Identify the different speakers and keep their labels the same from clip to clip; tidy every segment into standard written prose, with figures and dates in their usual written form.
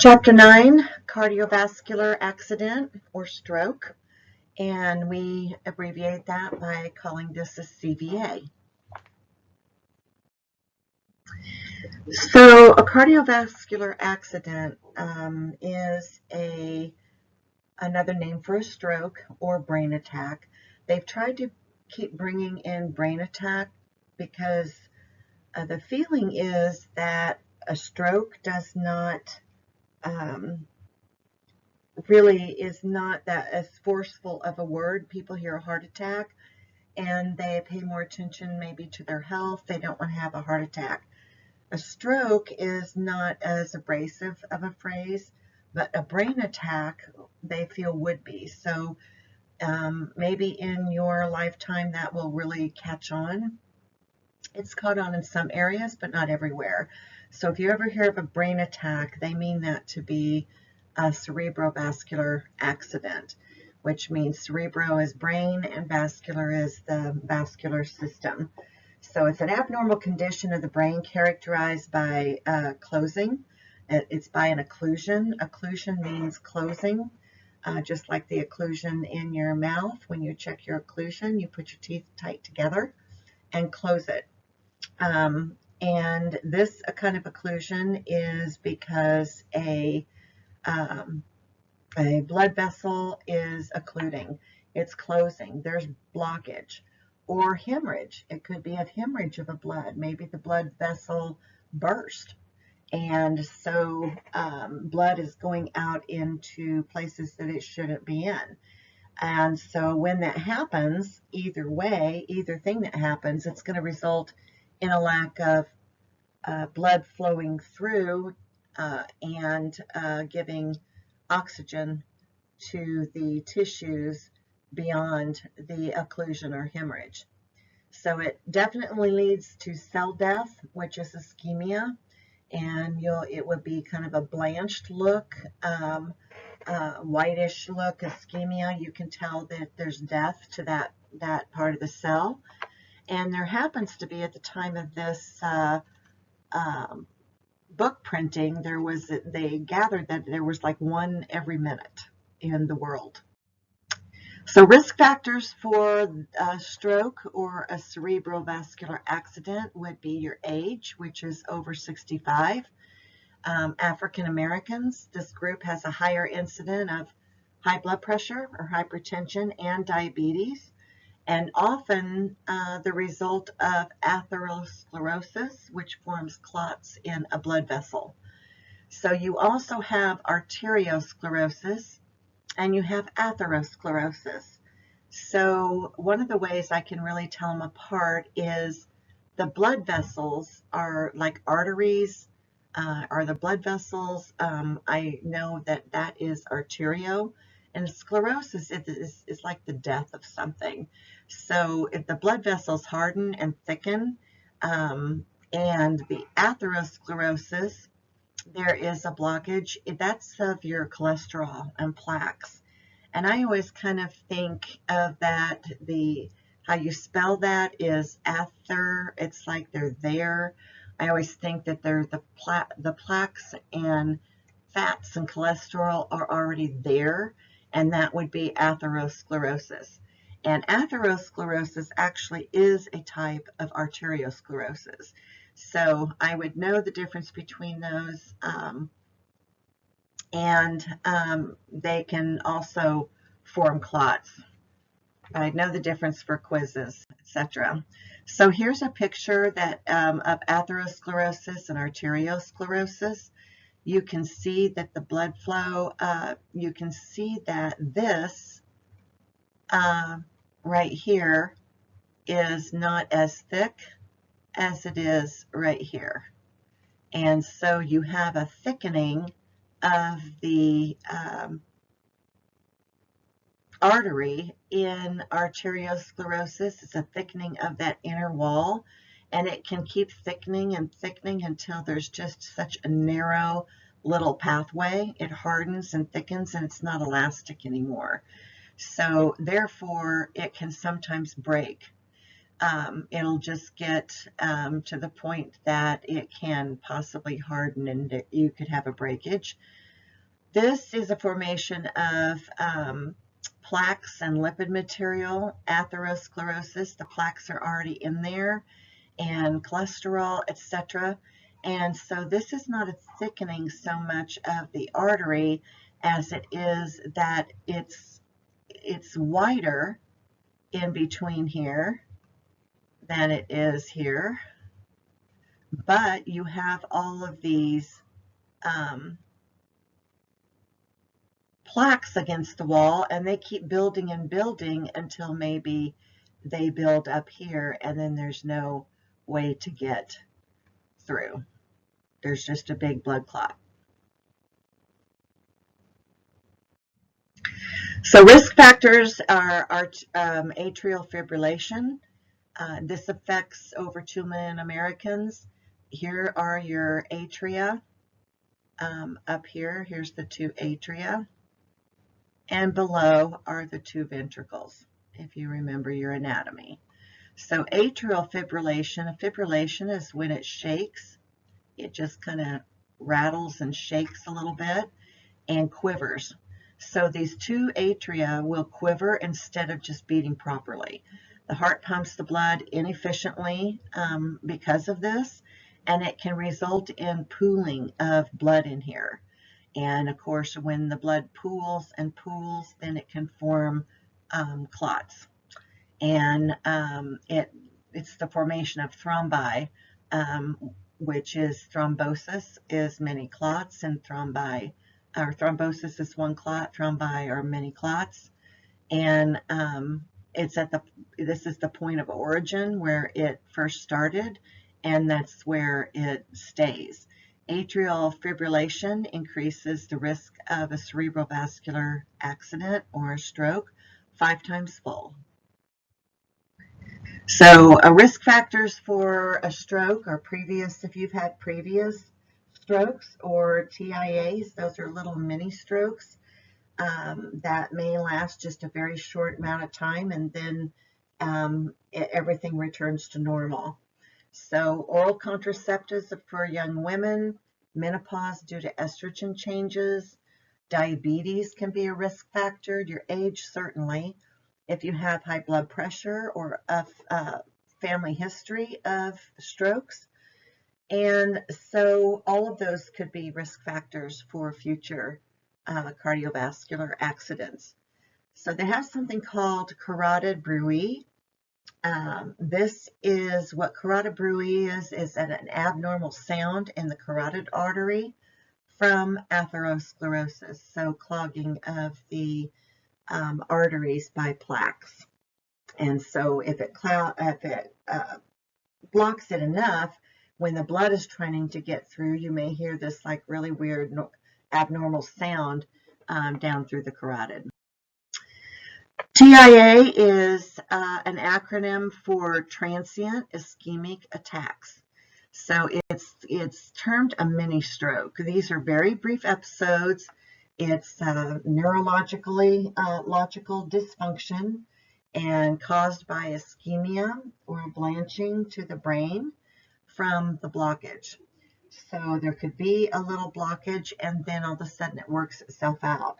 Speaker 1: Chapter 9, cardiovascular accident or stroke, and we abbreviate that by calling this a CVA. So a cardiovascular accident is another name for a stroke or brain attack. They've tried to keep bringing in brain attack because the feeling is that a stroke does not really is not that as forceful of a word. People hear a heart attack and they pay more attention maybe to their health. They don't want to have a heart attack. A stroke is not as abrasive of a phrase, but a brain attack they feel would be. So maybe in your lifetime that will really catch on. It's caught on in some areas, but not everywhere. So if you ever hear of a brain attack, they mean that to be a cerebrovascular accident, which means cerebro is brain and vascular is the vascular system. So it's an abnormal condition of the brain characterized by closing. It's by an occlusion. Occlusion means closing, just like the occlusion in your mouth. When you check your occlusion, you put your teeth tight together and close it. And this kind of occlusion is because a blood vessel is occluding. It's closing. There's blockage or hemorrhage. It could be a hemorrhage of a blood. Maybe the blood vessel burst. And so blood is going out into places that it shouldn't be in. And so when that happens, either way, either thing that happens, it's going to result in a lack of blood flowing through and giving oxygen to the tissues beyond the occlusion or hemorrhage. So it definitely leads to cell death, which is ischemia, and it would be kind of a blanched look, whitish look, ischemia. You can tell that there's death to that part of the cell. And there happens to be, at the time of this book printing, they gathered that there was like one every minute in the world. So risk factors for a stroke or a cerebrovascular accident would be your age, which is over 65. African Americans, this group has a higher incidence of high blood pressure or hypertension and diabetes, and often the result of atherosclerosis, which forms clots in a blood vessel. So you also have arteriosclerosis and you have atherosclerosis. So one of the ways I can really tell them apart is the blood vessels are like arteries, are the blood vessels. I know that is arterio, and sclerosis is like the death of something. So if the blood vessels harden and thicken, and the atherosclerosis, there is a blockage. That's of your cholesterol and plaques. And I always kind of think of that, how you spell that is ather. It's like they're there. I always think that they're the plaques and fats and cholesterol are already there, and that would be atherosclerosis. And atherosclerosis actually is a type of arteriosclerosis. So I would know the difference between those, and they can also form clots. I'd know the difference for quizzes, etc. So here's a picture of atherosclerosis and arteriosclerosis. You can see that the blood flow, you can see that this right here is not as thick as it is right here. And so you have a thickening of the artery in arteriosclerosis. It's a thickening of that inner wall, and it can keep thickening and thickening until there's just such a narrow little pathway. It hardens and thickens, and it's not elastic anymore. So therefore, it can sometimes break. It'll just get to the point that it can possibly harden and you could have a breakage. This is a formation of plaques and lipid material, atherosclerosis. The plaques are already in there, and cholesterol, etc. And so this is not a thickening so much of the artery as it is that it's wider in between here than it is here. But you have all of these plaques against the wall, and they keep building and building until maybe they build up here, and then there's no way to get through. There's just a big blood clot. So risk factors are atrial fibrillation. This affects over 2 million Americans. Here are your atria. Up here, here's the 2 atria. And below are the 2 ventricles, if you remember your anatomy. So atrial fibrillation, a fibrillation is when it shakes. It just kind of rattles and shakes a little bit and quivers. So these 2 atria will quiver instead of just beating properly. The heart pumps the blood inefficiently because of this, and it can result in pooling of blood in here. And of course, when the blood pools and pools, then it can form clots. And it's the formation of thrombi, which is thrombosis is many clots, and thrombosis is one clot, thrombi are many clots. And this is the point of origin where it first started, and that's where it stays. Atrial fibrillation increases the risk of a cerebrovascular accident or a stroke 5 times fold. So risk factors for a stroke are if you've had previous strokes or TIAs. Those are little mini strokes that may last just a very short amount of time, and then everything returns to normal. So oral contraceptives for young women, menopause due to estrogen changes, diabetes can be a risk factor, your age certainly, if you have high blood pressure or a family history of strokes. And so all of those could be risk factors for future cardiovascular accidents. So they have something called carotid bruit. This is what carotid bruit is an abnormal sound in the carotid artery from atherosclerosis, so clogging of the arteries by plaques. And so if it blocks it enough, when the blood is trying to get through, you may hear this like really weird abnormal sound down through the carotid. TIA is an acronym for transient ischemic attacks. So it's termed a mini stroke. These are very brief episodes. It's logical dysfunction and caused by ischemia or blanching to the brain from the blockage. So there could be a little blockage, and then all of a sudden it works itself out.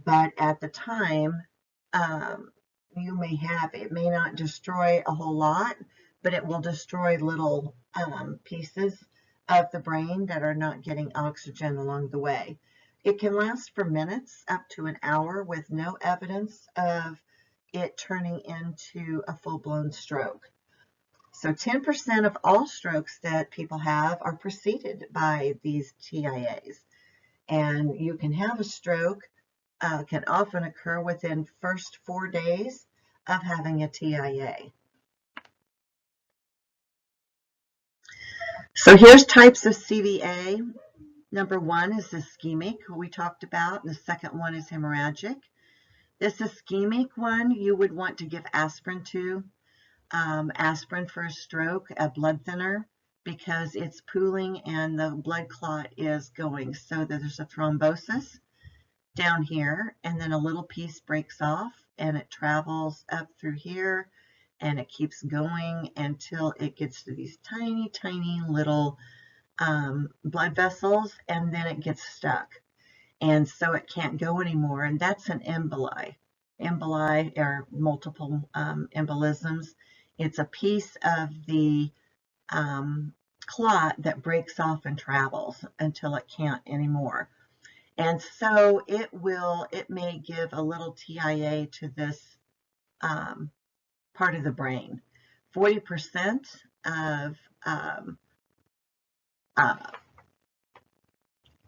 Speaker 1: But at the time, it may not destroy a whole lot, but it will destroy little pieces of the brain that are not getting oxygen along the way. It can last for minutes up to an hour with no evidence of it turning into a full-blown stroke. So 10% of all strokes that people have are preceded by these TIAs. And you can have a stroke, can often occur within first 4 days of having a TIA. So here's types of CVA. Number 1 is ischemic, who we talked about, and the second one is hemorrhagic. This ischemic one, you would want to give aspirin to. Aspirin for a stroke, a blood thinner, because it's pooling and the blood clot is going. So there's a thrombosis down here, and then a little piece breaks off, and it travels up through here, and it keeps going until it gets to these tiny, tiny little blood vessels, and then it gets stuck. and so it can't go anymore, and that's an emboli. Emboli are multiple embolisms. It's a piece of the clot that breaks off and travels until it can't anymore. And so it may give a little TIA to this part of the brain. 40% of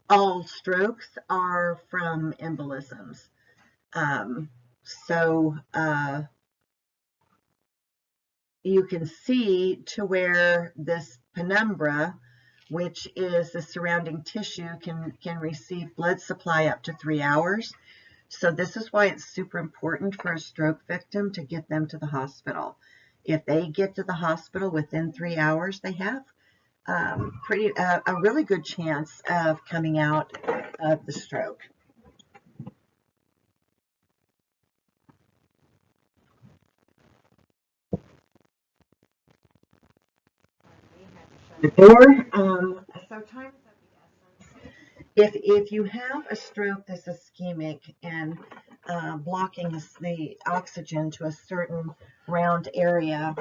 Speaker 1: all strokes are from embolisms. So you can see to where this penumbra, which is the surrounding tissue, can receive blood supply up to 3 hours. So this is why it's super important for a stroke victim to get them to the hospital. If they get to the hospital within 3 hours, they have a really good chance of coming out of the stroke. The door. So time is of the essence. If you have a stroke that's ischemic and blocking the oxygen to a certain round area,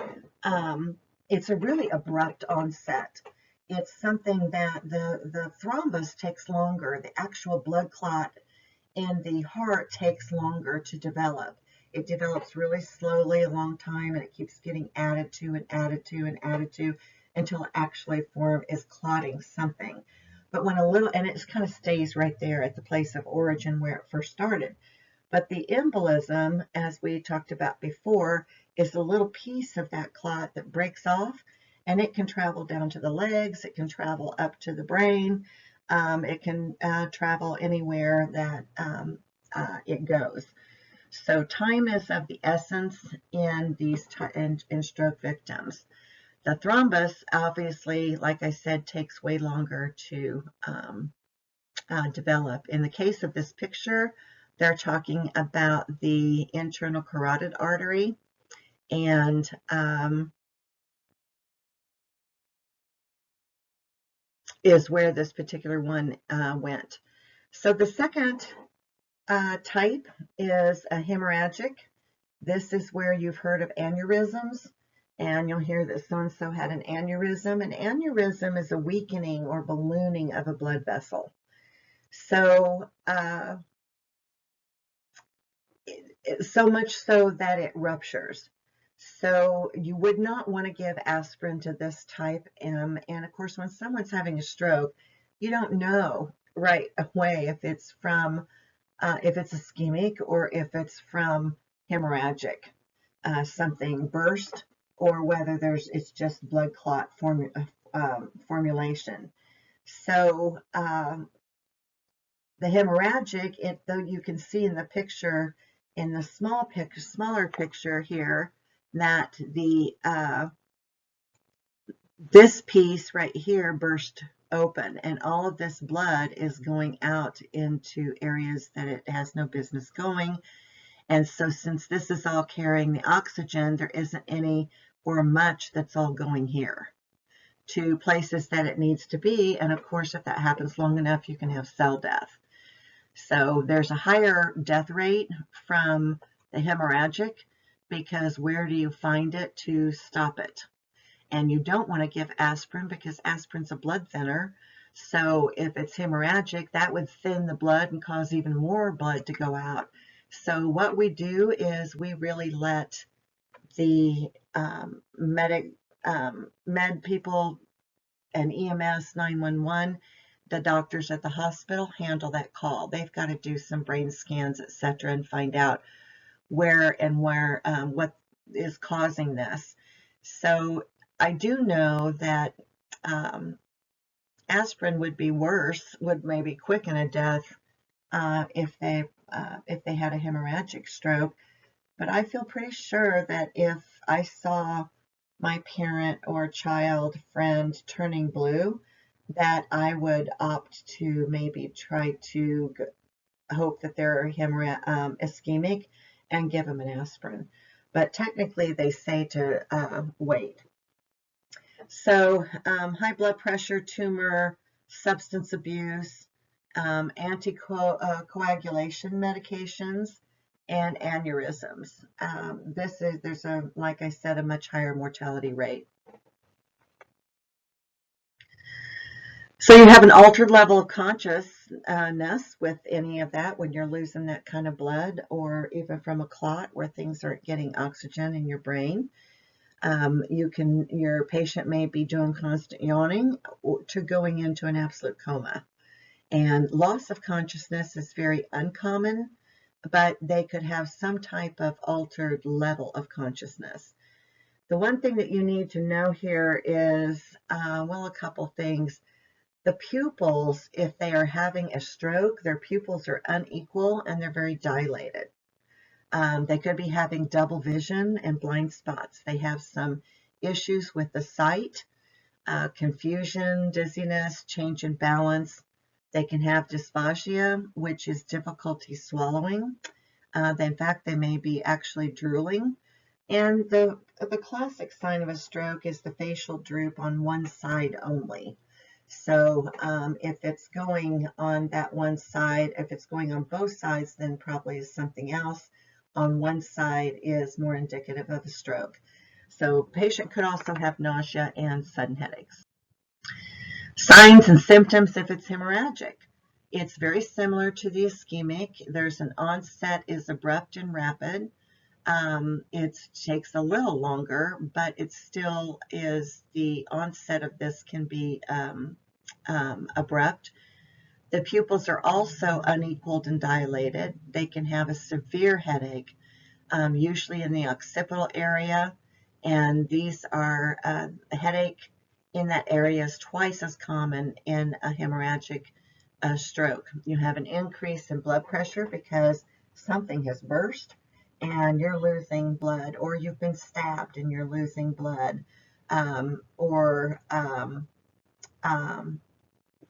Speaker 1: it's a really abrupt onset. It's something that the thrombus takes longer. The actual blood clot in the heart takes longer to develop. It develops really slowly, a long time, and it keeps getting added to and added to and added to until it actually is clotting something. But when and it kind of stays right there at the place of origin where it first started. But the embolism, as we talked about before, is a little piece of that clot that breaks off, and it can travel down to the legs, it can travel up to the brain, it can travel anywhere that it goes. So time is of the essence in these in stroke victims. The thrombus, obviously, like I said, takes way longer to develop. In the case of this picture, they're talking about the internal carotid artery, and is where this particular one went. So the second type is a hemorrhagic. This is where you've heard of aneurysms, and you'll hear that so-and-so had an aneurysm. An aneurysm is a weakening or ballooning of a blood vessel. So, so much so that it ruptures. So you would not want to give aspirin to this type. And of course, when someone's having a stroke, you don't know right away if it's from, if it's ischemic or if it's from hemorrhagic, something burst, or whether it's just blood clot formulation. So the hemorrhagic, though you can see in the picture, in the smaller picture here, that this piece right here burst open, and all of this blood is going out into areas that it has no business going. And so since this is all carrying the oxygen, there isn't any or much that's all going here to places that it needs to be. And of course, if that happens long enough, you can have cell death. So there's a higher death rate from the hemorrhagic, because where do you find it to stop it? And you don't want to give aspirin because aspirin's a blood thinner. So if it's hemorrhagic, that would thin the blood and cause even more blood to go out. So what we do is we really let the med people and EMS 911, the doctors at the hospital, handle that call. They've got to do some brain scans, etc., and find out where what is causing this. So I do know that aspirin would be worse, would maybe quicken a death if they had a hemorrhagic stroke. But I feel pretty sure that if I saw my parent or child friend turning blue, that I would opt to maybe try to hope that they're ischemic and give them an aspirin. But technically they say to wait. So high blood pressure, tumor, substance abuse, anticoagulation medications, and aneurysms. There's like I said, a much higher mortality rate. So you have an altered level of consciousness with any of that when you're losing that kind of blood, or even from a clot where things aren't getting oxygen in your brain. Your patient may be doing constant yawning to going into an absolute coma. And loss of consciousness is very uncommon, but they could have some type of altered level of consciousness. The one thing that you need to know here is, a couple things. The pupils, if they are having a stroke, their pupils are unequal and they're very dilated. They could be having double vision and blind spots. They have some issues with the sight, confusion, dizziness, change in balance. They can have dysphagia, which is difficulty swallowing. In fact, they may be actually drooling. And the classic sign of a stroke is the facial droop on one side only. So if it's going on that one side, if it's going on both sides, then probably is something else. On one side is more indicative of a stroke. So patient could also have nausea and sudden headaches. Signs and symptoms if it's hemorrhagic. It's very similar to the ischemic. There's an onset is abrupt and rapid. It takes a little longer, but it still is, the onset of this can be abrupt. The pupils are also unequaled and dilated. They can have a severe headache, usually in the occipital area, and these are a headache in that area is twice as common in a hemorrhagic stroke. You have an increase in blood pressure because something has burst and you're losing blood, or you've been stabbed and you're losing blood,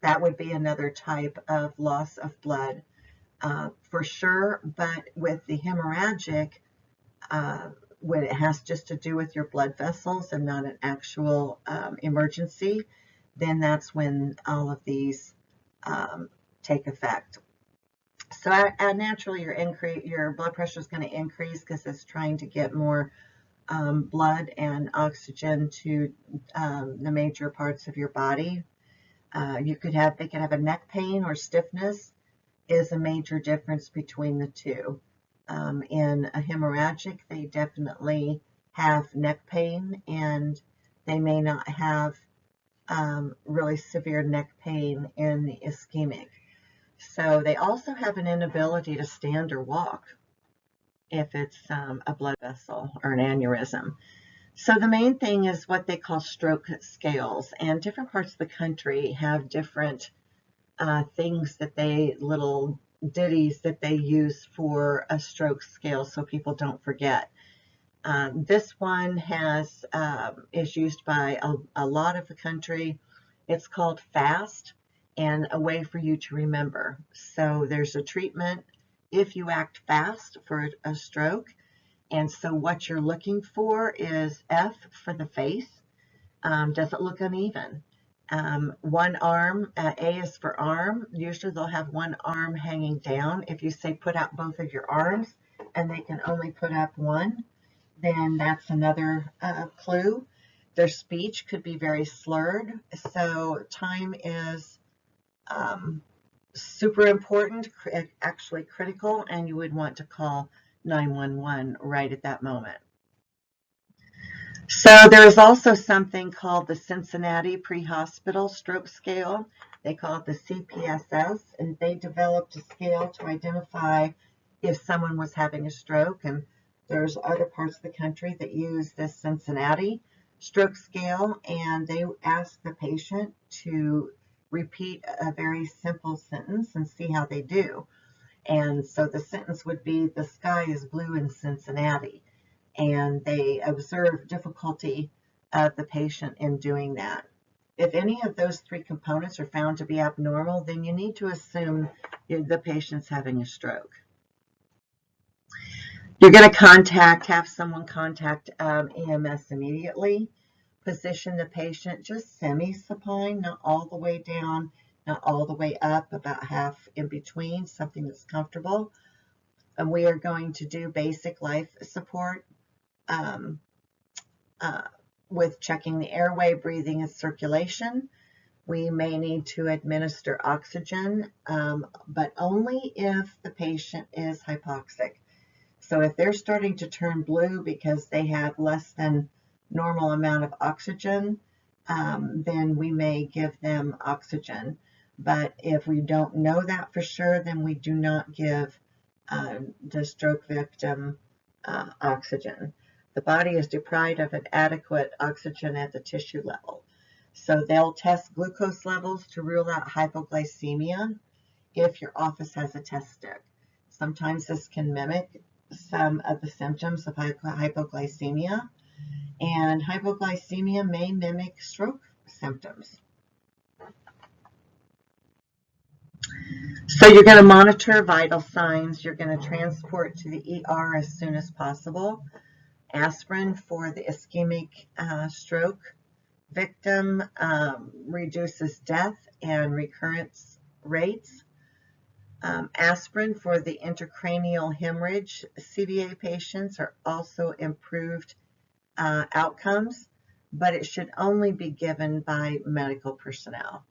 Speaker 1: that would be another type of loss of blood for sure. But with the hemorrhagic, when it has just to do with your blood vessels and not an actual emergency, then that's when all of these take effect. So naturally your blood pressure is going to increase because it's trying to get more blood and oxygen to the major parts of your body. They could have a neck pain or stiffness is a major difference between the two. In a hemorrhagic, they definitely have neck pain, and they may not have really severe neck pain in the ischemic. So they also have an inability to stand or walk if it's a blood vessel or an aneurysm. So the main thing is what they call stroke scales, and different parts of the country have different things that little ditties that they use for a stroke scale so people don't forget. This one is used by a lot of the country. It's called FAST, and a way for you to remember. So there's a treatment if you act fast for a stroke. And so what you're looking for is F for the face. Does it look uneven? One arm, A is for arm. Usually they'll have one arm hanging down. If you say put out both of your arms and they can only put up one, then that's another clue. Their speech could be very slurred. So time is super important, actually critical, and you would want to call 911 right at that moment. So there is also something called the Cincinnati Pre-Hospital Stroke Scale. They call it the CPSS, and they developed a scale to identify if someone was having a stroke. And there's other parts of the country that use this Cincinnati stroke scale, and they ask the patient to repeat a very simple sentence and see how they do. And so the sentence would be, the sky is blue in Cincinnati. And they observe difficulty of the patient in doing that. If any of those three components are found to be abnormal, then you need to assume the patient's having a stroke. You're going to have someone contact EMS immediately. Position the patient just semi-supine, not all the way down not all the way up, about half in between, something that's comfortable. And we are going to do basic life support with checking the airway, breathing, and circulation. We may need to administer oxygen, but only if the patient is hypoxic. So if they're starting to turn blue because they have less than normal amount of oxygen, then we may give them oxygen. But if we don't know that for sure, then we do not give the stroke victim oxygen. The body is deprived of an adequate oxygen at the tissue level. So they'll test glucose levels to rule out hypoglycemia if your office has a test stick. Sometimes this can mimic some of the symptoms of hypoglycemia, and hypoglycemia may mimic stroke symptoms. So you're going to monitor vital signs. You're going to transport to the ER as soon as possible. Aspirin for the ischemic stroke victim reduces death and recurrence rates. Aspirin for the intracranial hemorrhage CVA patients are also improved outcomes, but it should only be given by medical personnel.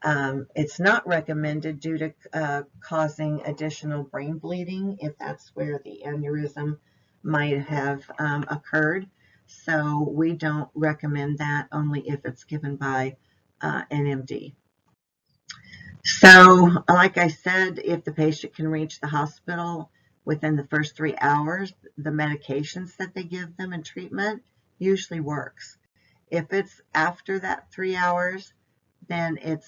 Speaker 1: It's not recommended due to causing additional brain bleeding if that's where the aneurysm might have occurred. So we don't recommend that, only if it's given by an MD. So like I said, if the patient can reach the hospital within the first 3 hours, the medications that they give them in treatment usually works. If it's after that 3 hours, then it's